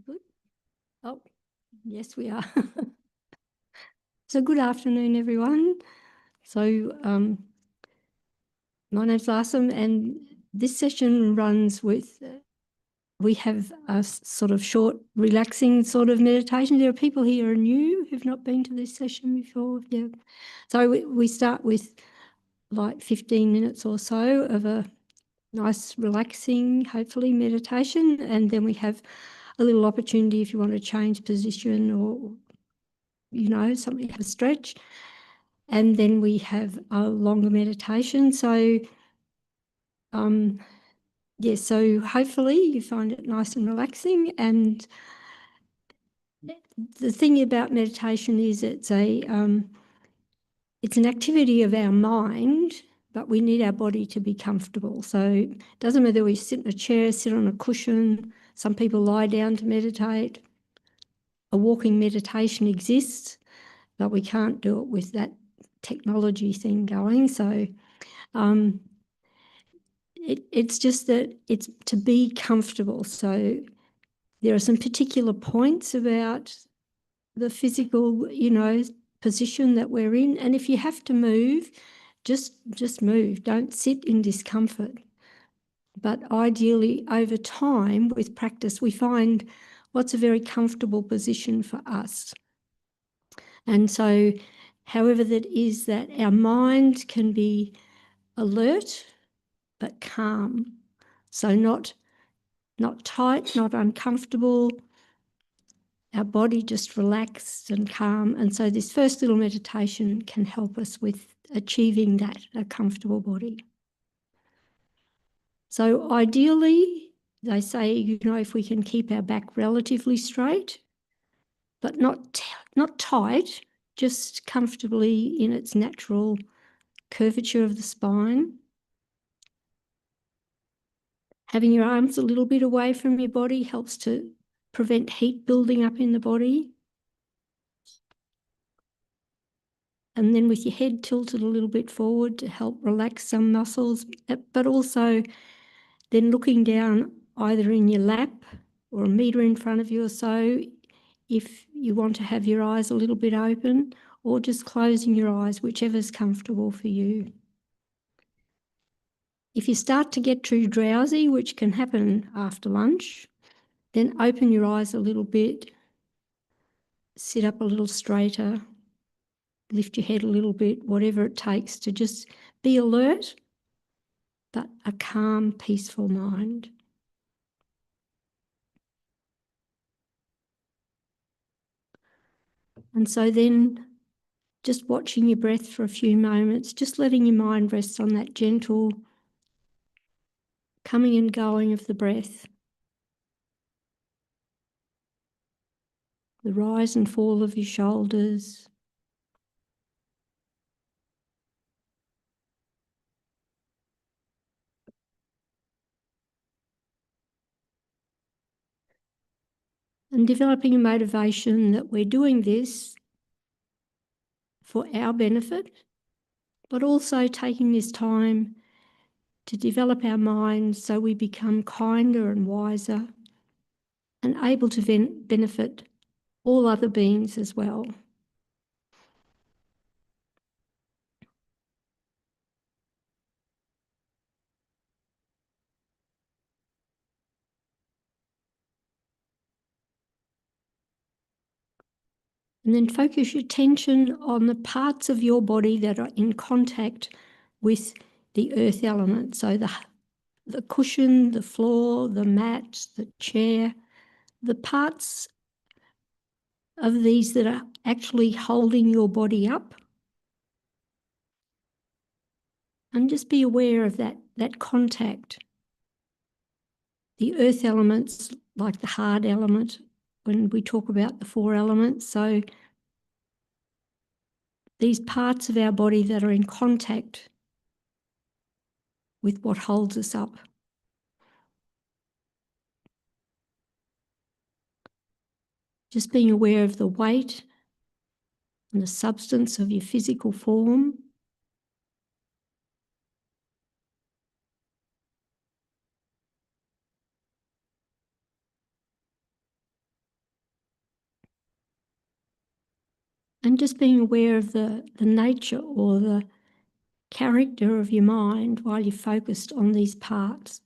Good. Oh, yes, we are. So good afternoon, everyone. So my name's Lhagsam, and this session runs with, we have a sort of short, relaxing sort of meditation. There are people here who are new who've not been to this session before. Yeah. So we start with like 15 minutes or so of a nice, relaxing, hopefully, meditation, and then we have a little opportunity if you want to change position or, you know, something, have a stretch. And then we have a longer meditation. So, so hopefully you find it nice and relaxing. And the thing about meditation is it's an activity of our mind, but we need our body to be comfortable. So it doesn't matter whether we sit in a chair, sit on a cushion. Some people lie down to meditate. A walking meditation exists, but we can't do it with that technology thing going. So it's just that it's to be comfortable. So there are some particular points about the physical, position that we're in. And if you have to move, just move. Don't sit in discomfort. But ideally, over time, with practice, we find what's a very comfortable position for us. And so, however that is, that our mind can be alert but calm. So not tight, not uncomfortable. Our body just relaxed and calm. And so this first little meditation can help us with achieving that, a comfortable body. So ideally, they say, if we can keep our back relatively straight, but not tight, just comfortably in its natural curvature of the spine. Having your arms a little bit away from your body helps to prevent heat building up in the body. And then with your head tilted a little bit forward to help relax some muscles, but also then looking down either in your lap or a metre in front of you or so, if you want to have your eyes a little bit open, or just closing your eyes, whichever's comfortable for you. If you start to get too drowsy, which can happen after lunch, then open your eyes a little bit, sit up a little straighter, lift your head a little bit, whatever it takes to just be alert, but a calm, peaceful mind. And so then just watching your breath for a few moments, just letting your mind rest on that gentle coming and going of the breath, the rise and fall of your shoulders, and developing a motivation that we're doing this for our benefit, but also taking this time to develop our minds so we become kinder and wiser and able to benefit all other beings as well. And then focus your attention on the parts of your body that are in contact with the earth element. So the cushion, the floor, the mat, the chair, the parts of these that are actually holding your body up. And just be aware of that contact. The earth elements, like the hard element, when we talk about the 4 elements. So these parts of our body that are in contact with what holds us up. Just being aware of the weight and the substance of your physical form. And just being aware of the nature or the character of your mind while you're focused on these parts.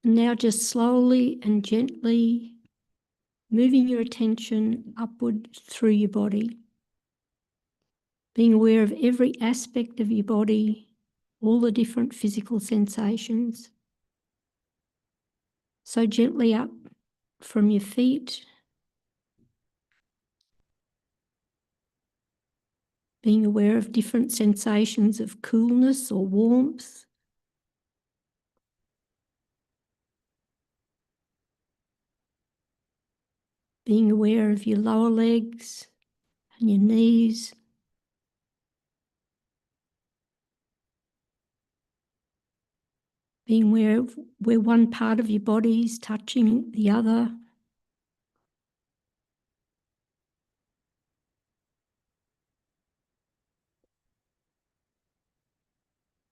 And now just slowly and gently moving your attention upward through your body, being aware of every aspect of your body, all the different physical sensations. So gently up from your feet, being aware of different sensations of coolness or warmth. Being aware of your lower legs and your knees. Being aware of where one part of your body is touching the other.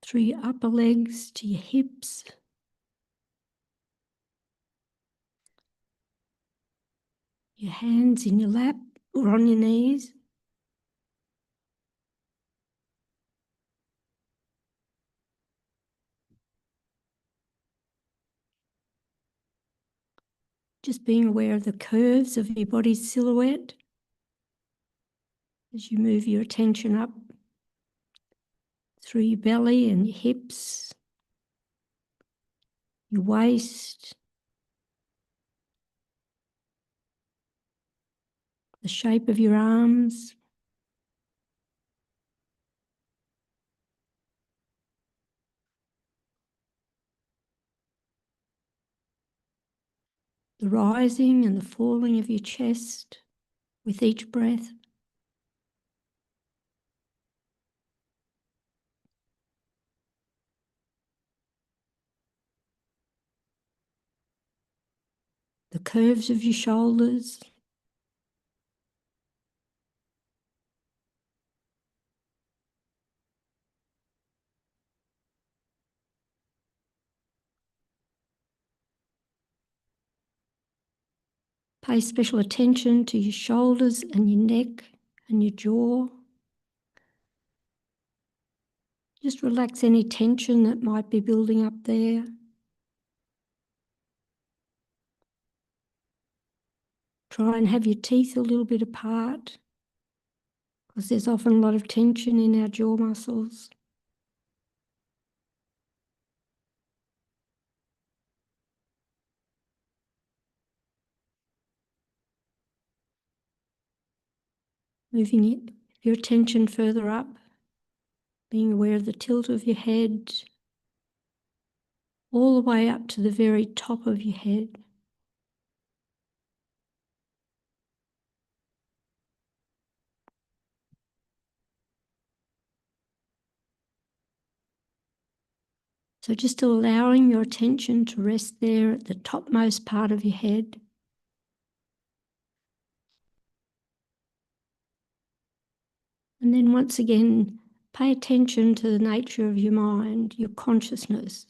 Through your upper legs to your hips. Your hands in your lap or on your knees. Just being aware of the curves of your body's silhouette as you move your attention up through your belly and your hips, your waist, the shape of your arms, the rising and the falling of your chest with each breath. The curves of your shoulders. Pay special attention to your shoulders and your neck and your jaw. Just relax any tension that might be building up there. Try and have your teeth a little bit apart, because there's often a lot of tension in our jaw muscles. Moving your attention further up, being aware of the tilt of your head, all the way up to the very top of your head. So just allowing your attention to rest there at the topmost part of your head. And then once again, pay attention to the nature of your mind, your consciousness,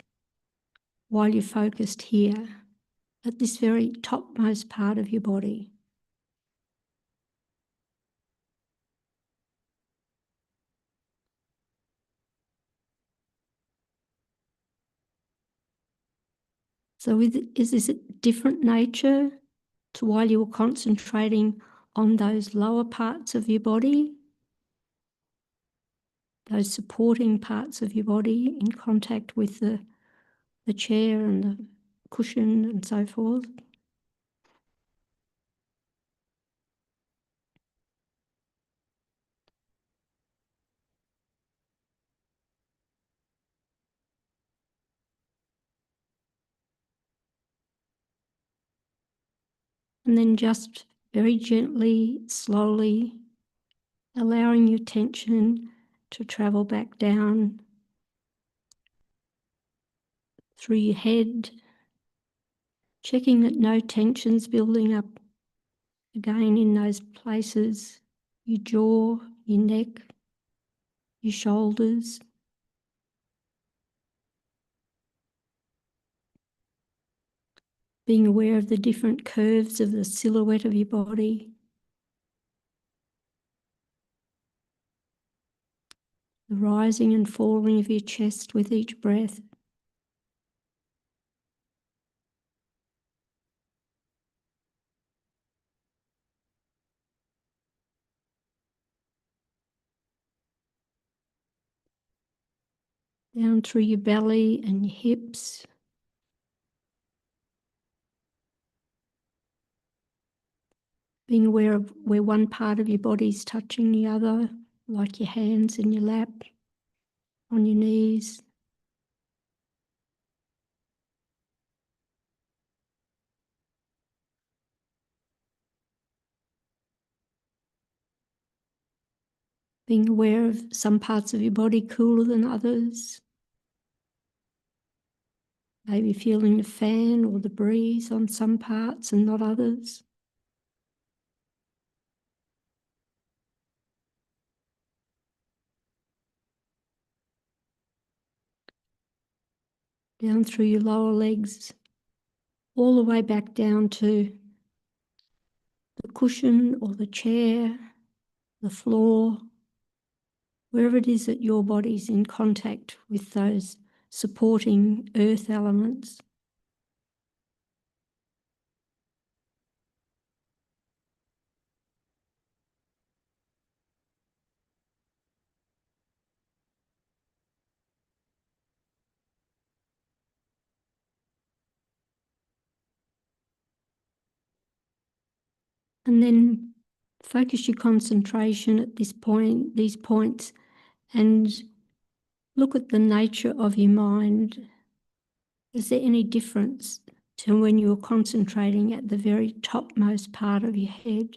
while you're focused here at this very topmost part of your body. So is this a different nature to while you were concentrating on those lower parts of your body, those supporting parts of your body in contact with the chair and the cushion and so forth? And then just very gently, slowly, allowing your attention to travel back down through your head, checking that no tension's building up again in those places, your jaw, your neck, your shoulders, being aware of the different curves of the silhouette of your body, the rising and falling of your chest with each breath. Down through your belly and your hips. Being aware of where one part of your body is touching the other, like your hands in your lap, on your knees. Being aware of some parts of your body cooler than others. Maybe feeling the fan or the breeze on some parts and not others. Down through your lower legs, all the way back down to the cushion or the chair, the floor, wherever it is that your body's in contact with those supporting earth elements. And then focus your concentration at this point, these points, and look at the nature of your mind. Is there any difference to when you're concentrating at the very topmost part of your head?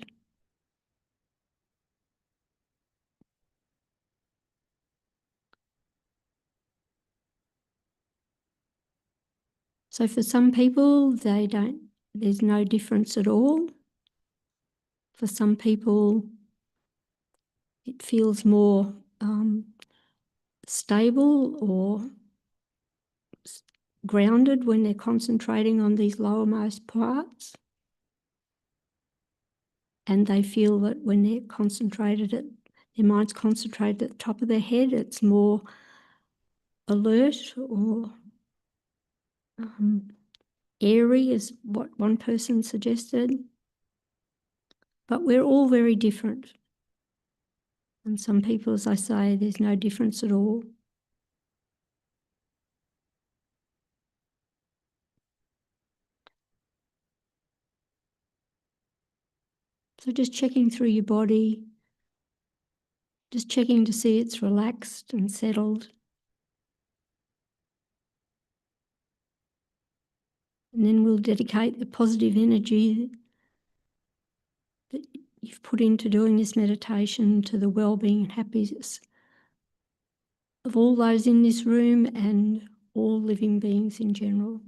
So for some people, there's no difference at all. For some people, it feels more stable or grounded when they're concentrating on these lowermost parts. And they feel that when they're their mind's concentrated at the top of their head, it's more alert or airy, is what one person suggested. But we're all very different. And some people, as I say, there's no difference at all. So just checking through your body, just checking to see it's relaxed and settled. And then we'll dedicate the positive energy that you've put into doing this meditation to the well-being and happiness of all those in this room and all living beings in general.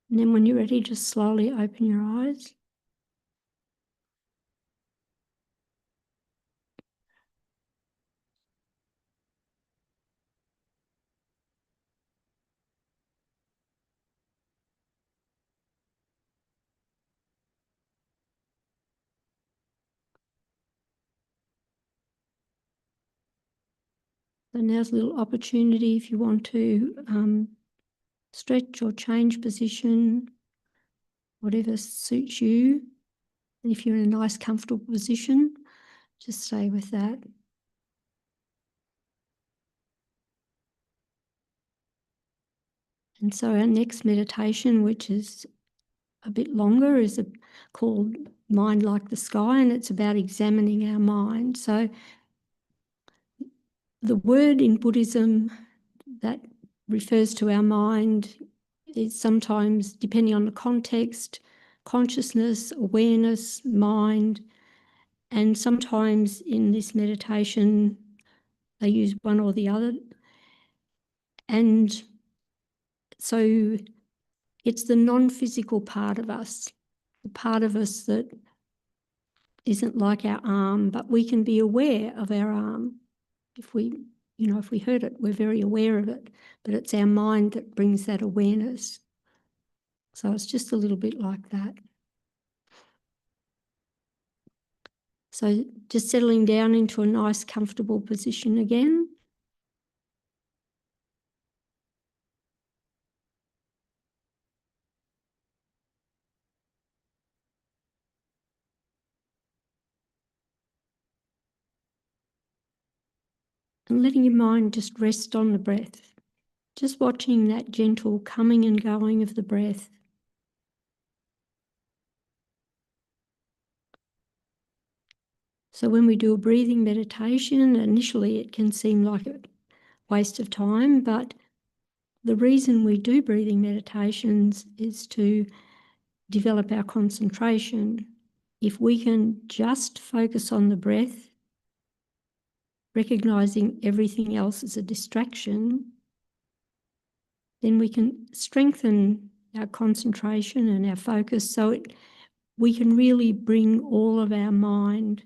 And then when you're ready, just slowly open your eyes. So now's a little opportunity if you want to stretch or change position, whatever suits you. And if you're in a nice, comfortable position, just stay with that. And so our next meditation, which is a bit longer, is called Mind Like the Sky, and it's about examining our mind. So the word in Buddhism that refers to our mind is sometimes, depending on the context, consciousness, awareness, mind, and sometimes in this meditation they use one or the other. And so It's the non-physical part of us, the part of us that isn't like our arm, but we can be aware of our arm. If we hurt it, we're very aware of it, but it's our mind that brings that awareness. So it's just a little bit like that. So just settling down into a nice, comfortable position again. And letting your mind just rest on the breath. Just watching that gentle coming and going of the breath. So when we do a breathing meditation, initially it can seem like a waste of time, but the reason we do breathing meditations is to develop our concentration. If we can just focus on the breath, recognizing everything else as a distraction, then we can strengthen our concentration and our focus so we can really bring all of our mind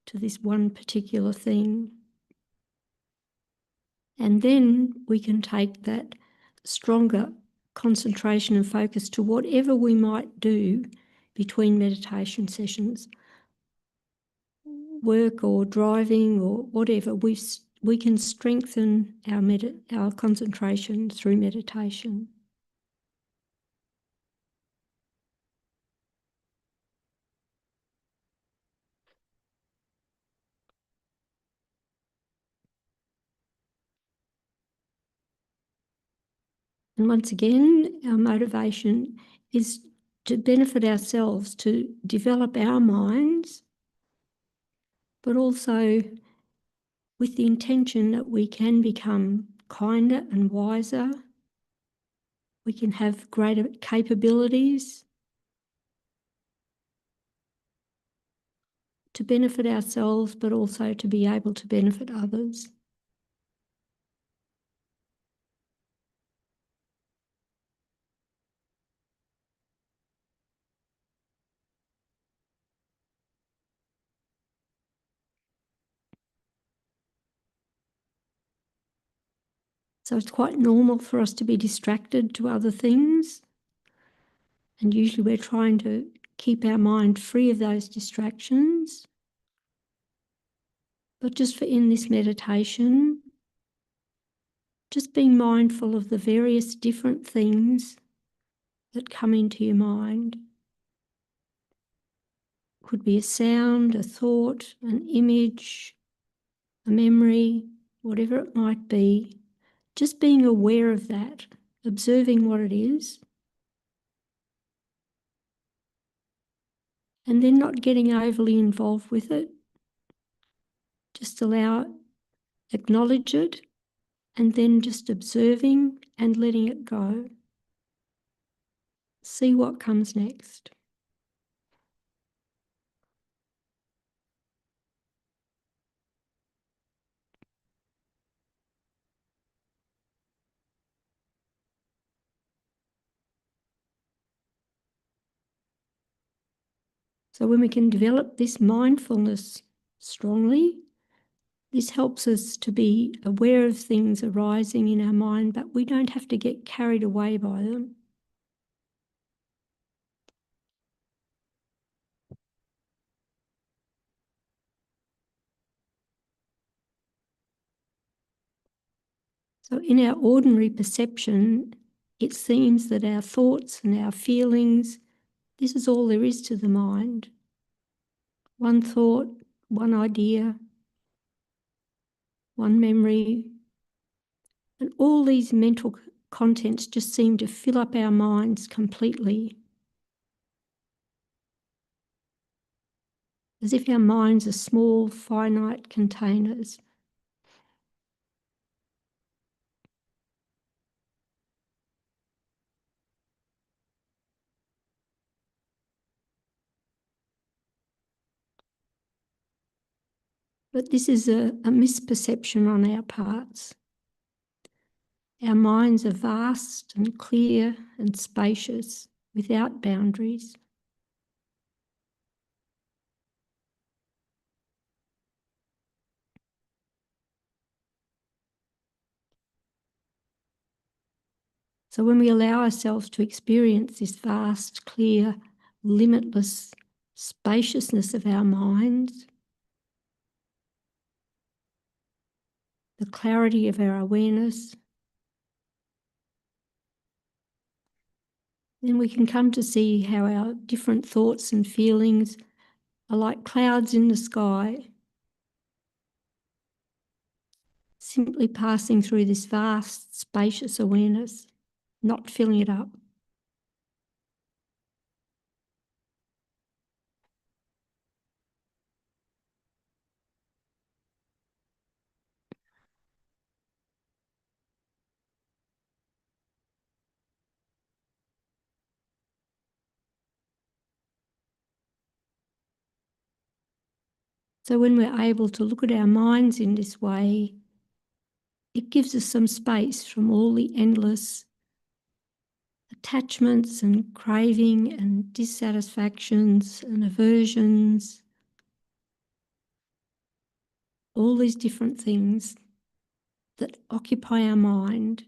to this one particular thing. And then we can take that stronger concentration and focus to whatever we might do between meditation sessions, work or driving or whatever. We can strengthen our concentration through meditation. And once again, our motivation is to benefit ourselves, to develop our minds, but also with the intention that we can become kinder and wiser. We can have greater capabilities to benefit ourselves, but also to be able to benefit others. So it's quite normal for us to be distracted to other things. And usually we're trying to keep our mind free of those distractions. But just for in this meditation, just being mindful of the various different things that come into your mind. Could be a sound, a thought, an image, a memory, whatever it might be. Just being aware of that, observing what it is, and then not getting overly involved with it. Just acknowledge it, and then just observing and letting it go. See what comes next. So when we can develop this mindfulness strongly, this helps us to be aware of things arising in our mind, but we don't have to get carried away by them. So in our ordinary perception, it seems that our thoughts and our feelings, this is all there is to the mind. One thought, one idea, one memory, and all these mental contents just seem to fill up our minds completely. As if our minds are small, finite containers. But this is a misperception on our parts. Our minds are vast and clear and spacious, without boundaries. So when we allow ourselves to experience this vast, clear, limitless spaciousness of our minds, the clarity of our awareness, then we can come to see how our different thoughts and feelings are like clouds in the sky, simply passing through this vast, spacious awareness, not filling it up. So when we're able to look at our minds in this way, it gives us some space from all the endless attachments and craving and dissatisfactions and aversions, all these different things that occupy our mind.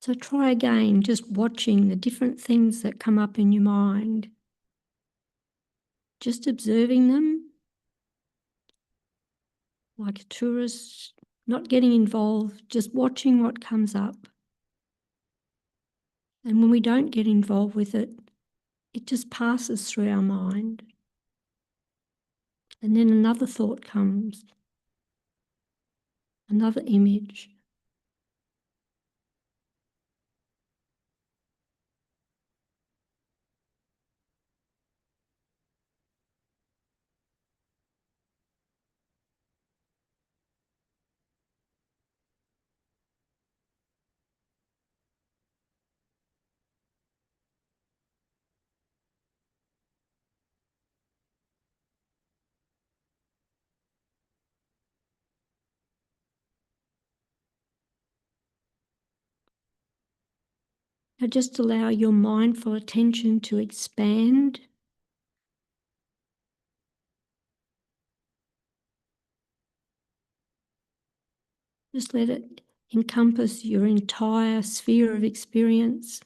So try again, just watching the different things that come up in your mind, just observing them like a tourist, not getting involved, just watching what comes up. And when we don't get involved with it, it just passes through our mind. And then another thought comes, another image. Now just allow your mindful attention to expand. Just let it encompass your entire sphere of experience.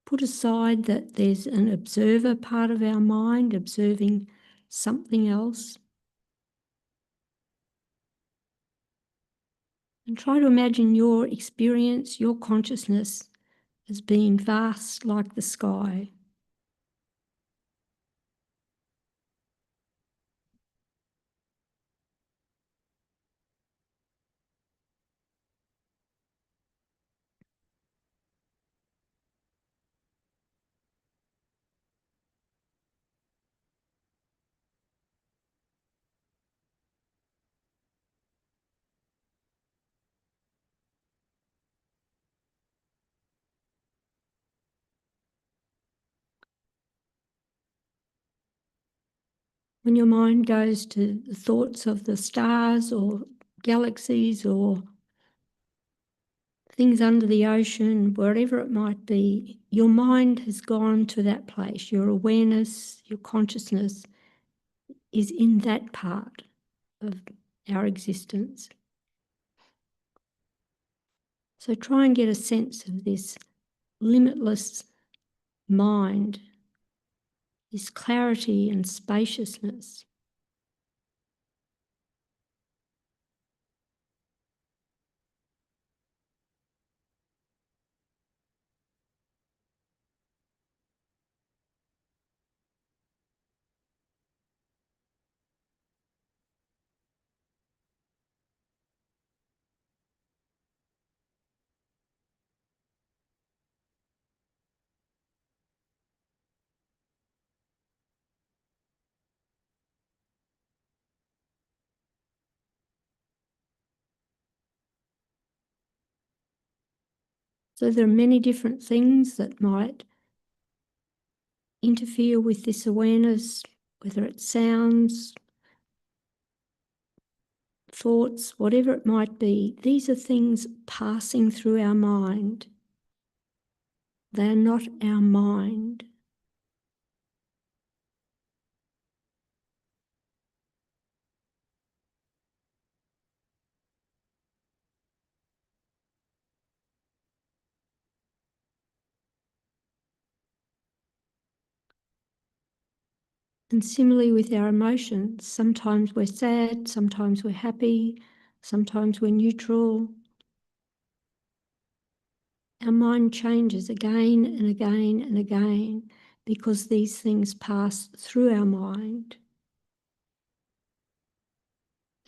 Put aside that there's an observer part of our mind, observing something else. And try to imagine your experience, your consciousness as being vast like the sky. When your mind goes to the thoughts of the stars or galaxies or things under the ocean, wherever it might be, your mind has gone to that place. Your awareness, your consciousness is in that part of our existence. So try and get a sense of this limitless mind, this clarity and spaciousness. So there are many different things that might interfere with this awareness, whether it's sounds, thoughts, whatever it might be. These are things passing through our mind. They are not our mind. And similarly with our emotions, sometimes we're sad, sometimes we're happy, sometimes we're neutral. Our mind changes again and again and again because these things pass through our mind.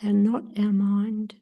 They're not our mind.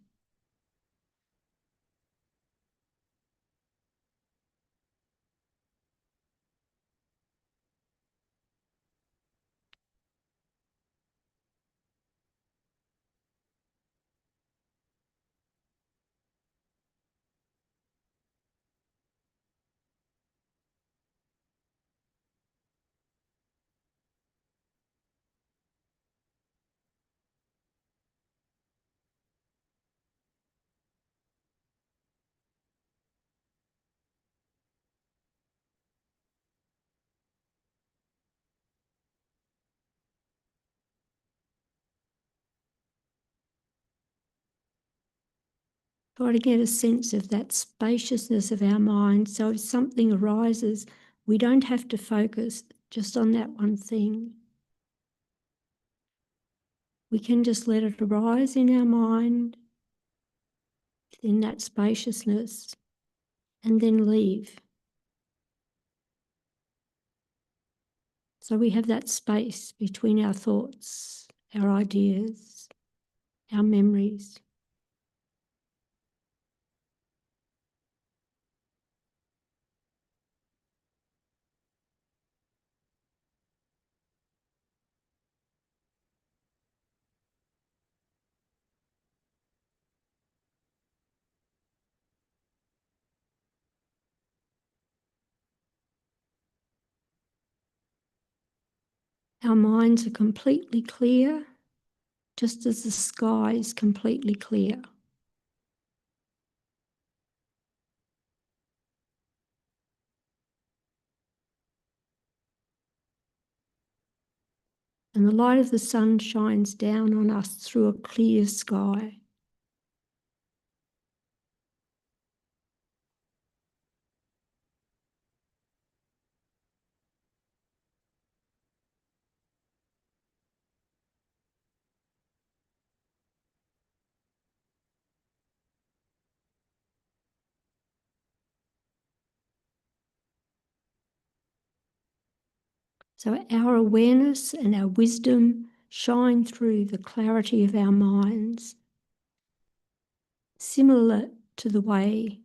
Try to get a sense of that spaciousness of our mind. So if something arises, we don't have to focus just on that one thing. We can just let it arise in our mind, in that spaciousness, and then leave. So we have that space between our thoughts, our ideas, our memories. Our minds are completely clear, just as the sky is completely clear. And the light of the sun shines down on us through a clear sky. So our awareness and our wisdom shine through the clarity of our minds, similar to the way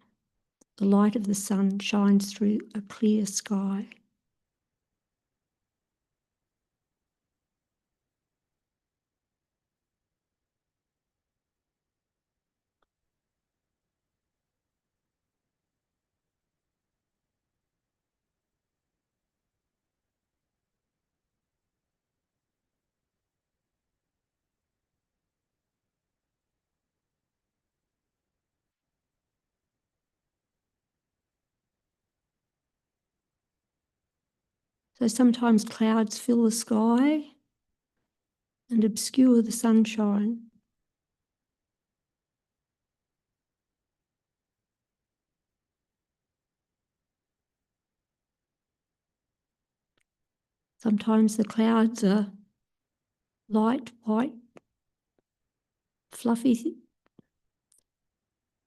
the light of the sun shines through a clear sky. So sometimes clouds fill the sky and obscure the sunshine. Sometimes the clouds are light, white, fluffy,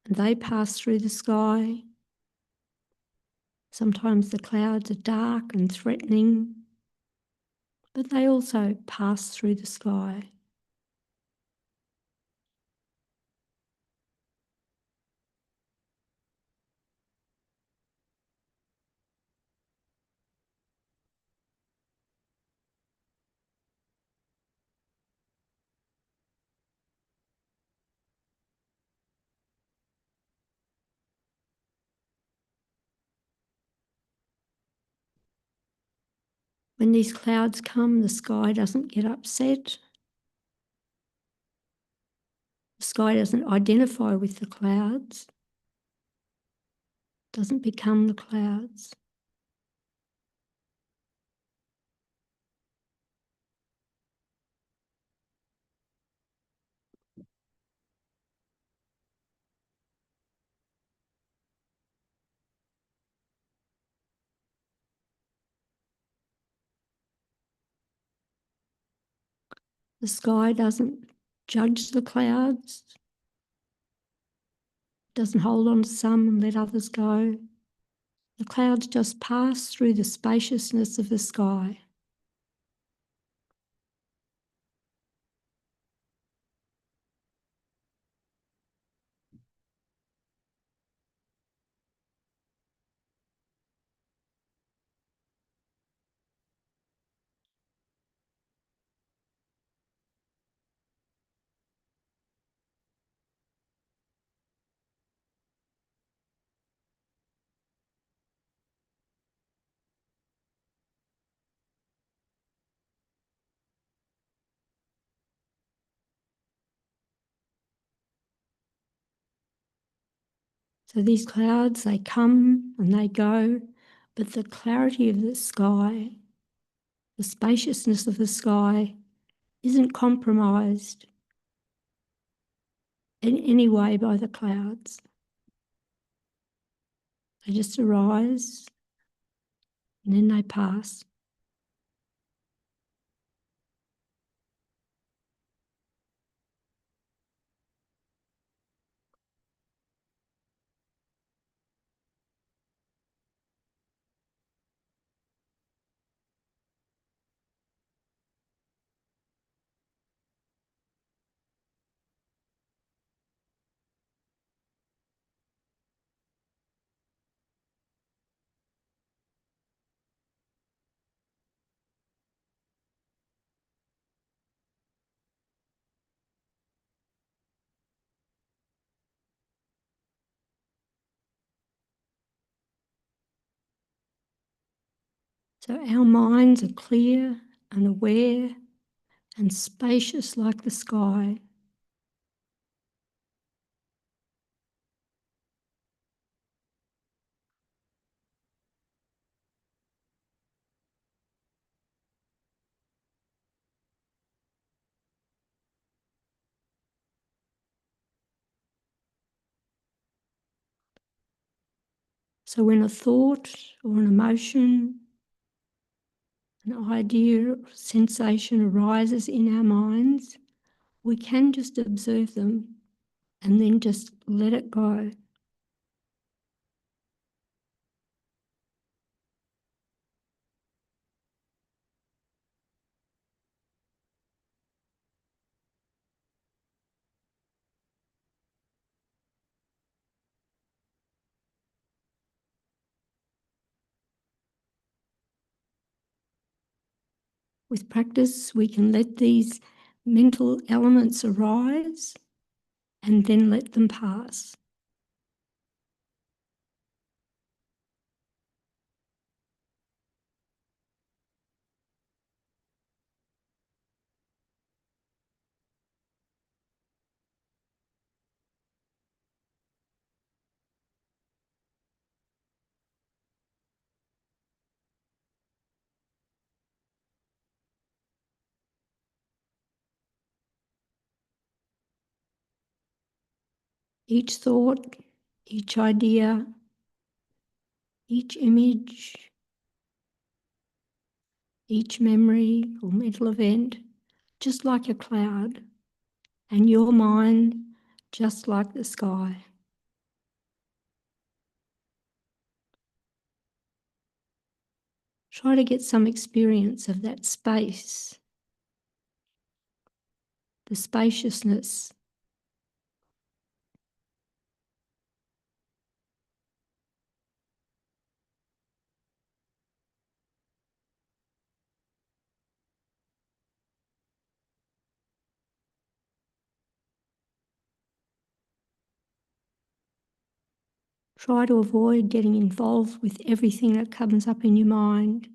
and they pass through the sky. Sometimes the clouds are dark and threatening, but they also pass through the sky. When these clouds come, the sky doesn't get upset. The sky doesn't identify with the clouds, doesn't become the clouds. The sky doesn't judge the clouds, doesn't hold on to some and let others go. The clouds just pass through the spaciousness of the sky. So these clouds, they come and they go, but the clarity of the sky, the spaciousness of the sky, isn't compromised in any way by the clouds. They just arise and then they pass. So our minds are clear and aware and spacious like the sky. So when a thought or an emotion, an idea or sensation arises in our minds, we can just observe them and then just let it go. With practice, we can let these mental elements arise and then let them pass. Each thought, each idea, each image, each memory or mental event, just like a cloud, and your mind, just like the sky. Try to get some experience of that space, the spaciousness. Try to avoid getting involved with everything that comes up in your mind.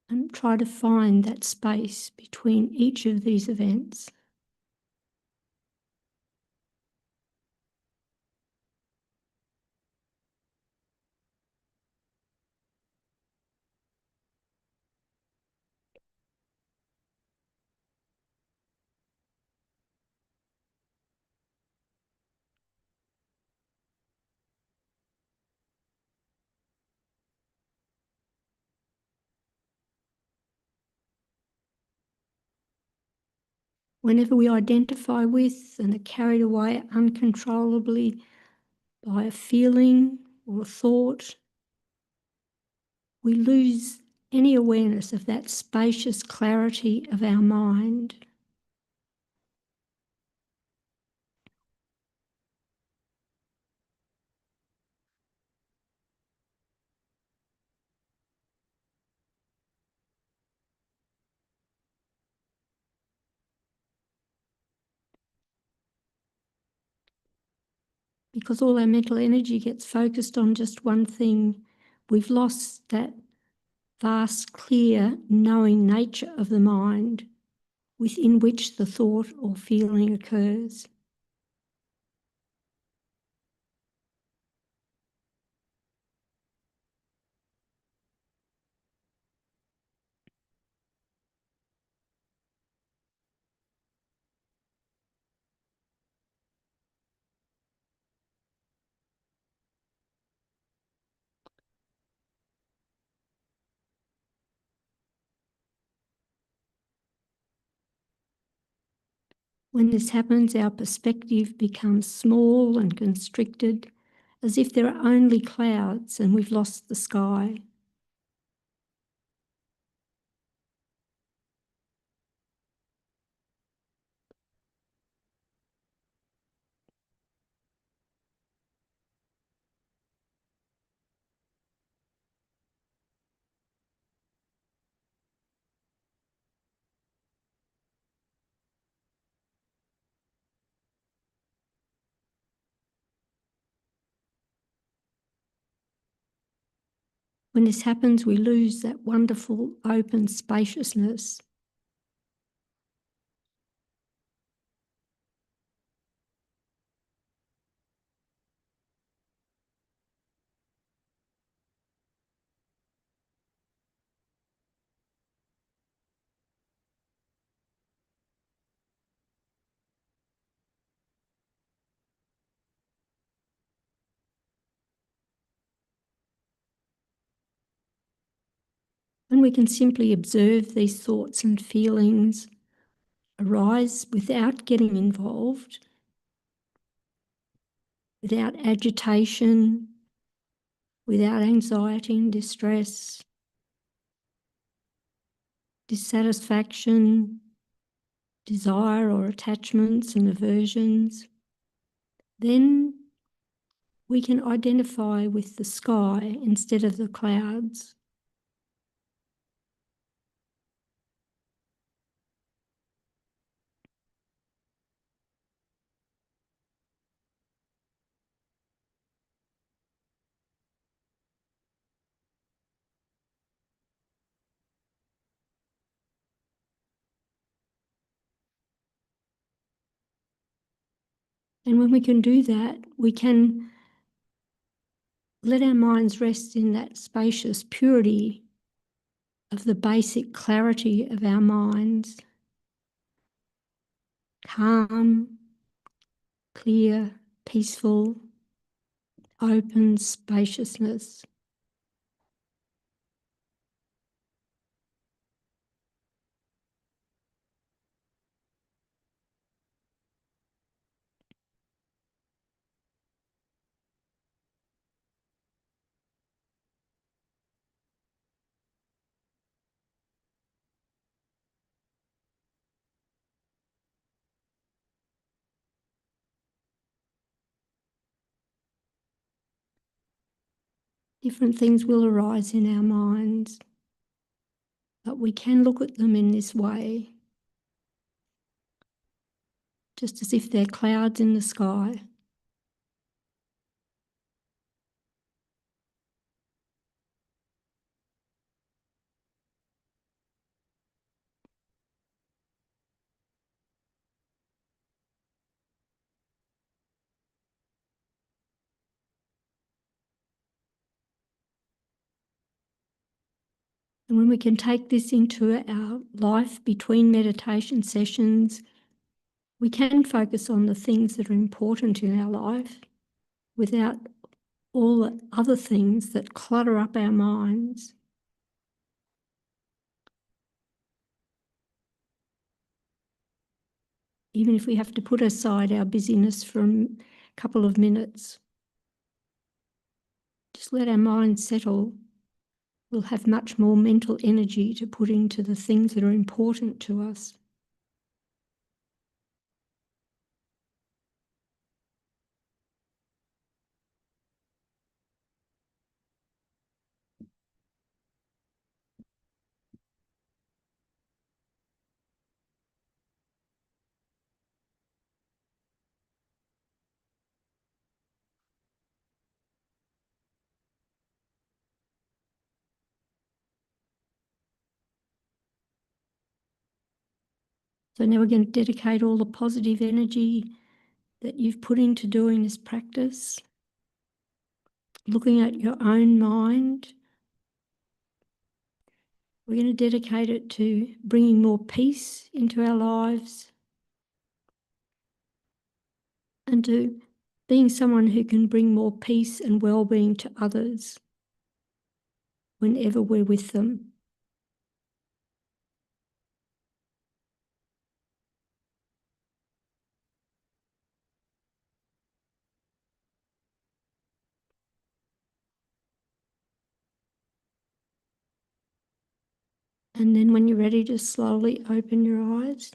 and try to find that space between each of these events. Whenever we identify with and are carried away uncontrollably by a feeling or a thought, we lose any awareness of that spacious clarity of our mind. Because all our mental energy gets focused on just one thing, we've lost that vast, clear, knowing nature of the mind within which the thought or feeling occurs. When this happens, our perspective becomes small and constricted, as if there are only clouds and we've lost the sky. When this happens, we lose that wonderful open spaciousness. And we can simply observe these thoughts and feelings arise without getting involved, without agitation, without anxiety and distress, dissatisfaction, desire or attachments and aversions. Then we can identify with the sky instead of the clouds. And when we can do that, we can let our minds rest in that spacious purity of the basic clarity of our minds. Calm, clear, peaceful, open spaciousness. Different things will arise in our minds, but we can look at them in this way, just as if they're clouds in the sky. And when we can take this into our life between meditation sessions, we can focus on the things that are important in our life without all the other things that clutter up our minds. Even if we have to put aside our busyness for a couple of minutes, just let our mind settle. We'll have much more mental energy to put into the things that are important to us. So now we're going to dedicate all the positive energy that you've put into doing this practice, looking at your own mind. We're going to dedicate it to bringing more peace into our lives and to being someone who can bring more peace and well-being to others whenever we're with them. And then when you're ready, just slowly open your eyes.